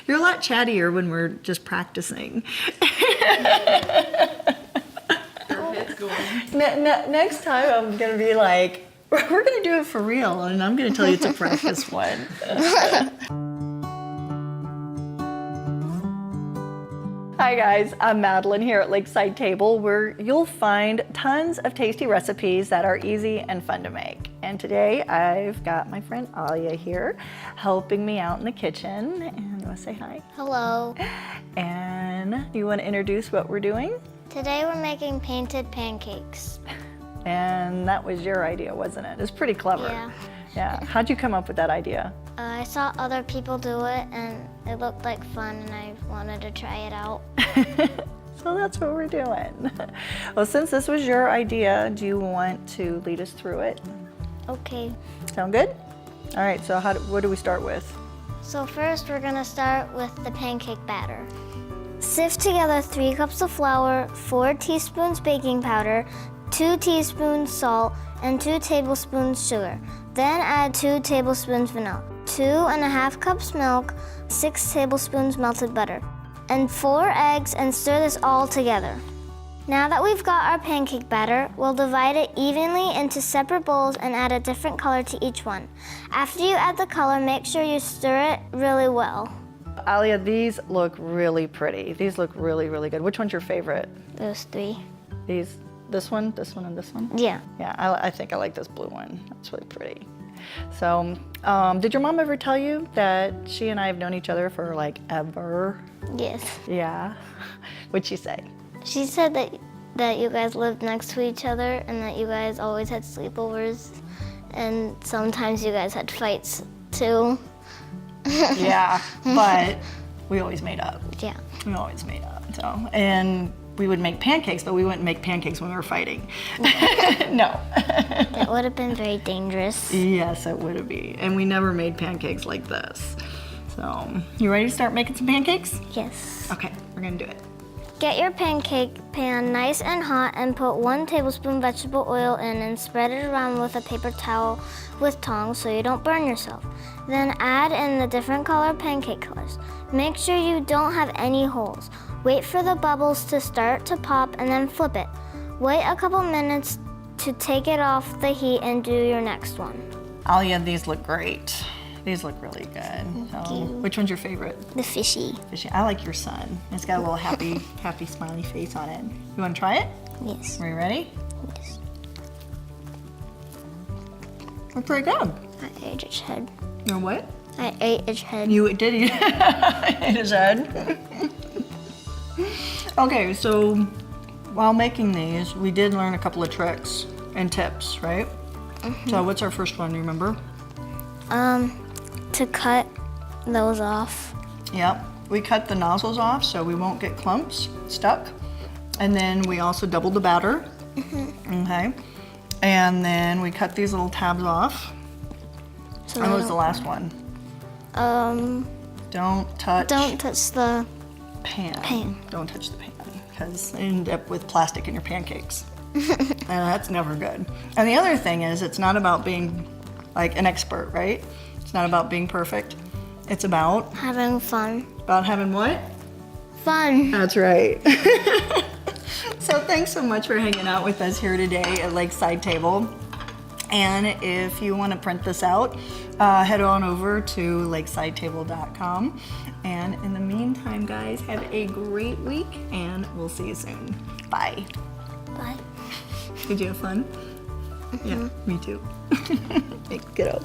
You're a lot chattier when we're just practicing. Next time I'm gonna be like, we're gonna do it for real, and I'm gonna tell you it's a practice one. Hi guys, I'm Madeline here at Lakeside Table, where you'll find tons of tasty recipes that are easy and fun to make. And today I've got my friend Alia here helping me out in the kitchen. And you want to say hi? Hello. And do you want to introduce what we're doing? Today we're making painted pancakes. And that was your idea, wasn't it? It's pretty clever. Yeah. Yeah. How'd you come up with that idea? I saw other people do it and it looked like fun and I wanted to try it out. So that's what we're doing. Well, since this was your idea, do you want to lead us through it? Okay. Sound good? All right, so what do we start with? So first we're gonna start with the pancake batter. Sift together 3 cups of flour, 4 teaspoons baking powder, 2 teaspoons salt, and 2 tablespoons sugar. Then add 2 tablespoons vanilla, 2½ cups milk, 6 tablespoons melted butter, and 4 eggs, and stir this all together. Now that we've got our pancake batter, we'll divide it evenly into separate bowls and add a different color to each one. After you add the color, make sure you stir it really well. Alia, these look really pretty. These look really, really good. Which one's your favorite? Those 3. This one, and this one? Yeah. Yeah, I think I like this blue one. That's really pretty. So, did your mom ever tell you that she and I have known each other for like ever? Yes. Yeah. What'd she say? She said that you guys lived next to each other and that you guys always had sleepovers and sometimes you guys had fights too. Yeah, but we always made up. Yeah. We always made up. So, and we would make pancakes, but we wouldn't make pancakes when we were fighting. No. That would have been very dangerous. Yes, it would be. And we never made pancakes like this. So, you ready to start making some pancakes? Yes. Okay, we're gonna do it. Get your pancake pan nice and hot and put 1 tablespoon vegetable oil in and spread it around with a paper towel with tongs so you don't burn yourself. Then add in the different color pancake colors. Make sure you don't have any holes. Wait for the bubbles to start to pop and then flip it. Wait a couple minutes to take it off the heat and do your next one. Alia, these look great. These look really good. Thank you. Which one's your favorite? The fishy. Fishy. I like your sun. It's got a little happy smiley face on it. You want to try it? Yes. Are you ready? Yes. That's pretty good. I ate its head. You're what? I ate its head. You did eat his head. Okay, so while making these, we did learn a couple of tricks and tips, right? Mm-hmm. So what's our first one, do you remember? To cut those off. Yep, we cut the nozzles off so we won't get clumps stuck. And then we also doubled the batter. Mm-hmm. Okay. And then we cut these little tabs off. So And what was the last one? Don't touch the pan. Don't touch the pan because you end up with plastic in your pancakes. And that's never good. And the other thing is it's not about being like an expert, right? It's not about being perfect. It's about having fun. About having what? Fun. That's right. So thanks so much for hanging out with us here today at Lakeside Table. And if you want to print this out, head on over to lakesidetable.com. And in the meantime, guys, have a great week and we'll see you soon. Bye. Bye. Did you have fun? Mm-hmm. Yeah, me too. Hey, get up.